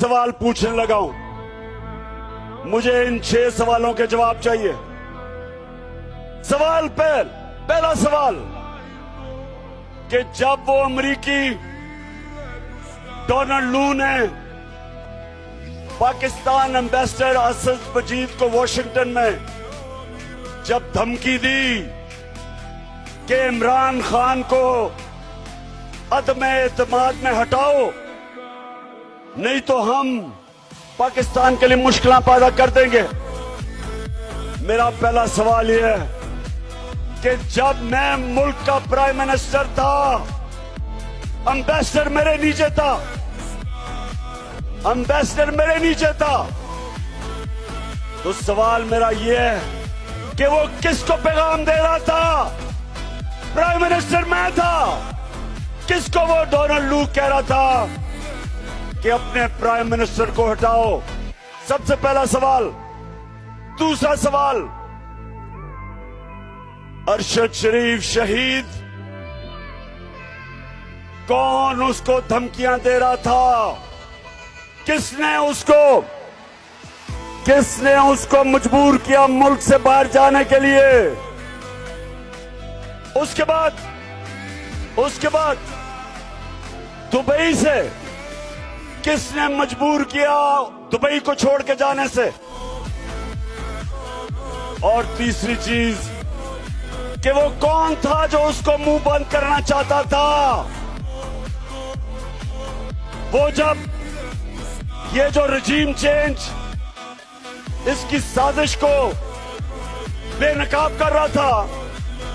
सवाल पूछने लगा हूं। मुझे इन 6 सवालों के जवाब चाहिए। सवाल पहला सवाल कि जब वो अमेरिकी डोनाल्ड लू ने पाकिस्तान एम्बेसडर असद मजीद को वॉशिंगटन में जब धमकी दी कि इमरान खान को अदम एतमाद में हटाओ, नहीं तो हम पाकिस्तान के लिए मुश्किलें पैदा कर देंगे। मेरा पहला सवाल यह है कि जब मैं मुल्क का प्राइम मिनिस्टर था, एम्बेसडर मेरे नीचे था, एम्बेसडर मेरे नीचे था, तो सवाल मेरा यह है कि वो किसको पैगाम दे रहा था? प्राइम मिनिस्टर मैं था। किसको वो डोनाल्ड लू कह रहा था कि अपने प्राइम मिनिस्टर को हटाओ? सबसे पहला सवाल। दूसरा सवाल, अरशद शरीफ शहीद, कौन उसको धमकियां दे रहा था? किसने उसको मजबूर किया मुल्क से बाहर जाने के लिए? उसके बाद दुबई से किसने मजबूर किया दुबई को छोड़ के जाने से? और तीसरी चीज कि वो कौन था जो उसको मुंह बंद करना चाहता था? वो जब ये जो रजीम चेंज इसकी साजिश को बेनकाब कर रहा था,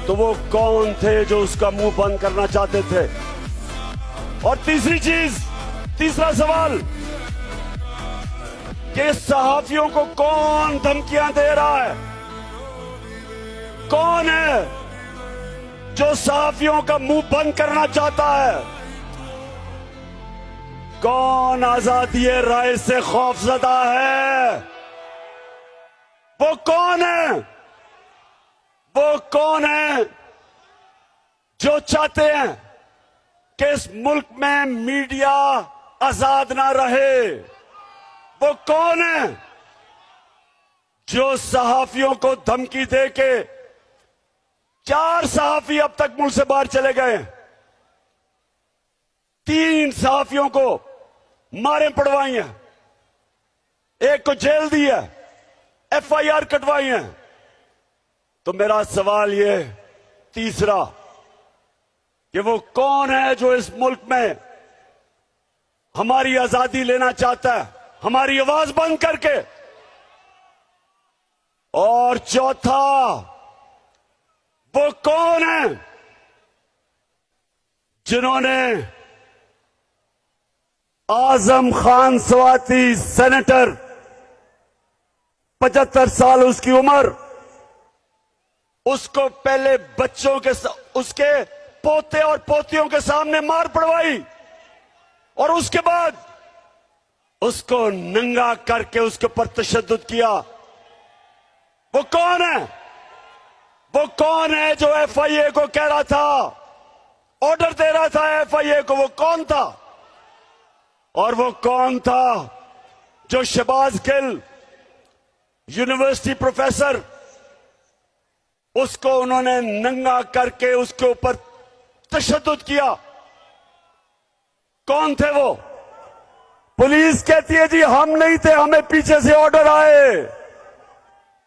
तो वो कौन थे जो उसका मुंह बंद करना चाहते थे? और तीसरा सवाल कि सहाफियों को कौन धमकियां दे रहा है? कौन है जो सहाफियों का मुंह बंद करना चाहता है? कौन आजादी राय से खौफजदा है? वो कौन है? वो कौन है जो चाहते हैं कि इस मुल्क में मीडिया आजाद ना रहे? वो कौन है जो सहाफियों को धमकी दे के 4 सहाफी अब तक मुल्क से बाहर चले गए, 3 सहाफियों को मारे पड़वाई हैं, एक को जेल दी है, FIR कटवाई है? तो मेरा सवाल ये तीसरा कि वो कौन है जो इस मुल्क में हमारी आजादी लेना चाहता है, हमारी आवाज बंद करके? और चौथा, वो कौन है जिन्होंने आजम खान स्वाति सेनेटर, 75 साल उसकी उम्र, उसको पहले बच्चों के उसके पोते और पोतियों के सामने मार पड़वाई और उसके बाद उसको नंगा करके उसके ऊपर तशद्दुद किया? वो कौन है? वो कौन है जो FIA को कह रहा था, ऑर्डर दे रहा था FIA को? वो कौन था? और वो कौन था जो शहबाज गिल यूनिवर्सिटी प्रोफेसर, उसको उन्होंने नंगा करके उसके ऊपर तशद्दुद किया? कौन थे वो? पुलिस कहती है जी हम नहीं थे, हमें पीछे से ऑर्डर आए।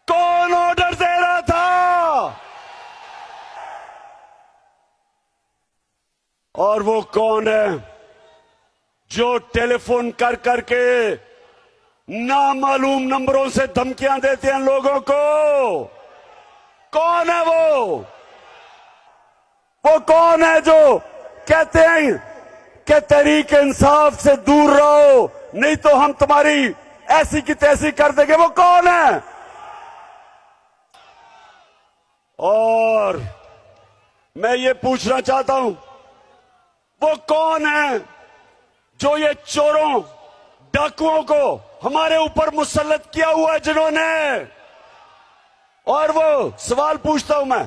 कौन ऑर्डर दे रहा था? और वो कौन है जो टेलीफोन कर करके नामालूम नंबरों से धमकियां देते हैं लोगों को? कौन है वो? वो कौन है जो कहते हैं कि तहरीक इंसाफ से दूर रहो, नहीं तो हम तुम्हारी ऐसी की तैसी कर देंगे? वो कौन है? और मैं ये पूछना चाहता हूं, वो कौन है जो ये चोरों डाकुओं को हमारे ऊपर मुसल्लत किया हुआ है जिन्होंने? और वो सवाल पूछता हूं मैं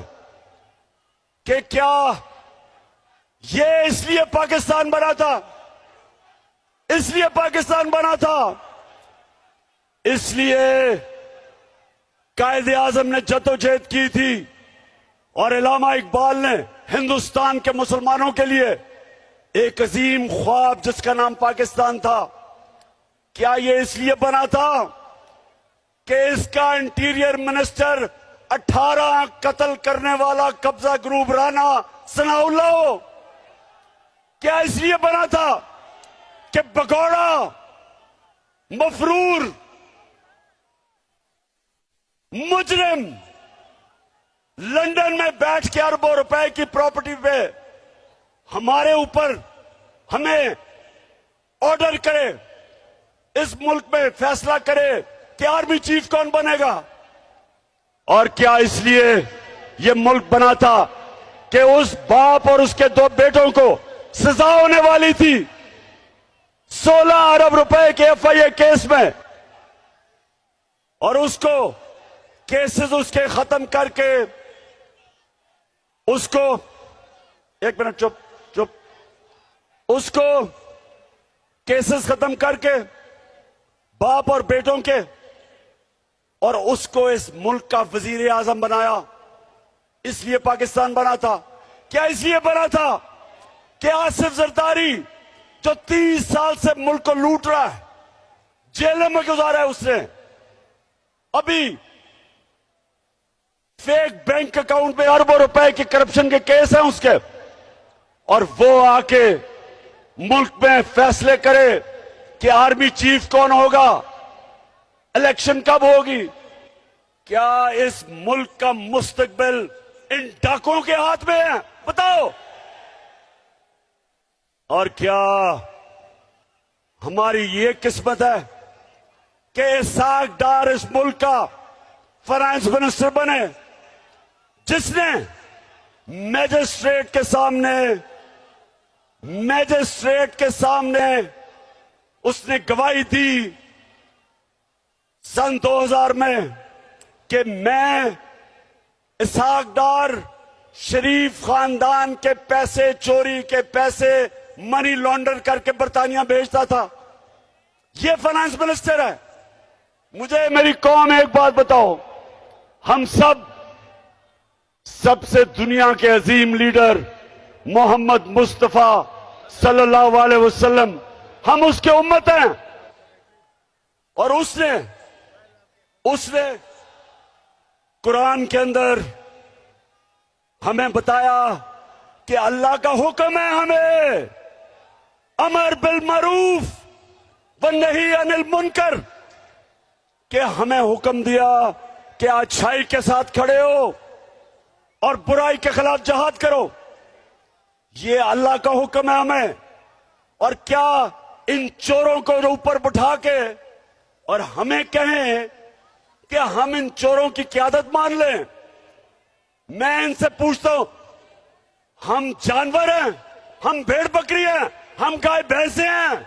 कि क्या ये इसलिए पाकिस्तान बना था इसलिए पाकिस्तान बना था। इसलिए कायदे आजम ने जद्दोजहद की थी और इल्लामा इकबाल ने हिंदुस्तान के मुसलमानों के लिए एक अजीम ख्वाब जिसका नाम पाकिस्तान था। क्या ये इसलिए बना था कि इसका इंटीरियर मिनिस्टर 18 कत्ल करने वाला कब्जा ग्रुप राना सनाउल्लाह हो? क्या इसलिए बना था कि भगोड़ा मफरूर मुजरिम लंदन में बैठ के अरबों रुपए की प्रॉपर्टी पे हमारे ऊपर हमें ऑर्डर करे, इस मुल्क में फैसला करे कि आर्मी चीफ कौन बनेगा? और क्या इसलिए यह मुल्क बना था कि उस बाप और उसके 2 बेटों को सजा होने वाली थी 16 अरब रुपए के FIA केस में, और उसको केसेस उसके खत्म करके उसको, एक मिनट चुप चुप, उसको केसेस खत्म करके बाप और बेटों के, और उसको इस मुल्क का वजीर आजम बनाया। इसलिए पाकिस्तान बना था। क्या इसलिए बना था कि आसिफ जरदारी जो 30 साल से मुल्क को लूट रहा है, जेल में गुजारा है उसने, अभी फेक बैंक अकाउंट में अरबों रुपए के करप्शन के केस हैं उसके, और वो आके मुल्क में फैसले करे कि आर्मी चीफ कौन होगा, इलेक्शन कब होगी? क्या इस मुल्क का मुस्तकबिल इन डाकुओं के हाथ में है? बताओ। और क्या हमारी ये किस्मत है कि इसाक डार इस मुल्क का फाइनेंस मिनिस्टर बने, जिसने मैजिस्ट्रेट के सामने उसने गवाही दी सन 2000 में कि मैं इसाक डार शरीफ खानदान के पैसे, चोरी के पैसे मनी लॉन्डर करके बर्तानिया भेजता था। ये फाइनेंस मिनिस्टर है। मुझे मेरी कौम एक बात बताओ, हम सबसे दुनिया के अजीम लीडर मोहम्मद मुस्तफा सल्लल्लाहु अलैहि वसल्लम, हम उसके उम्मत हैं, और उसने कुरान के अंदर हमें बताया कि अल्लाह का हुक्म है हमें अमर बिल मरूफ व नही अनिल मुनकर, कि हमें हुक्म दिया कि अच्छाई के साथ खड़े हो और बुराई के खिलाफ जहाद करो। ये अल्लाह का हुक्म है हमें। और क्या इन चोरों को ऊपर बिठा के और हमें कहें कि हम इन चोरों की क़यादत मान लें? मैं इनसे पूछता हूं, हम जानवर हैं? हम भेड़ बकरी हैं? हम गाय भैंसे हैं?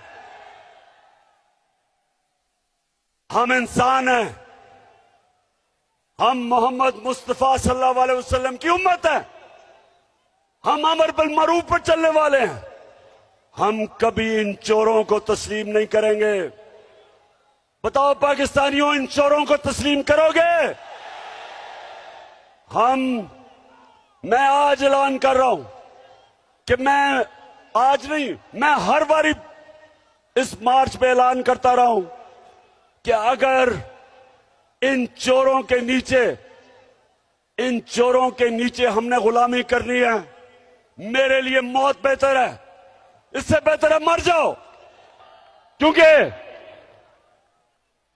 हम इंसान हैं। हम मोहम्मद मुस्तफा सल्लल्लाहु अलैहि वसल्लम की उम्मत है। हम अमर बिल मरूफ पर चलने वाले हैं। हम कभी इन चोरों को तस्लीम नहीं करेंगे। बताओ पाकिस्तानियों, इन चोरों को तस्लीम करोगे? मैं आज ऐलान कर रहा हूं कि मैं आज नहीं, मैं हर बारी इस मार्च पे ऐलान करता रहा हूं कि अगर इन चोरों के नीचे हमने गुलामी करनी है, मेरे लिए मौत बेहतर है। इससे बेहतर है मर जाओ, क्योंकि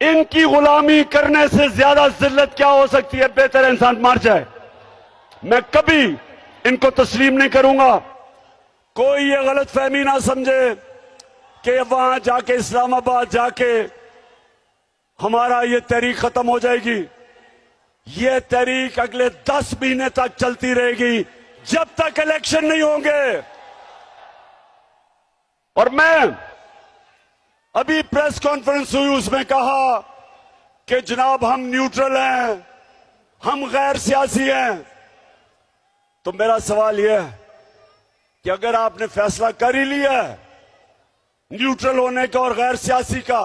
इनकी गुलामी करने से ज्यादा जिल्लत क्या हो सकती है? बेहतर इंसान मर जाए। मैं कभी इनको तस्लीम नहीं करूंगा। कोई ये गलत फहमी ना समझे कि वहां जाके इस्लामाबाद जाके हमारा ये तहरीक खत्म हो जाएगी। ये तहरीक अगले 10 महीने तक चलती रहेगी, जब तक इलेक्शन नहीं होंगे। और मैं अभी प्रेस कॉन्फ्रेंस हुई, उसमें कहा कि जनाब हम न्यूट्रल हैं, हम गैर सियासी हैं। तो मेरा सवाल यह है कि अगर आपने फैसला कर ही लिया है न्यूट्रल होने का और गैर सियासी का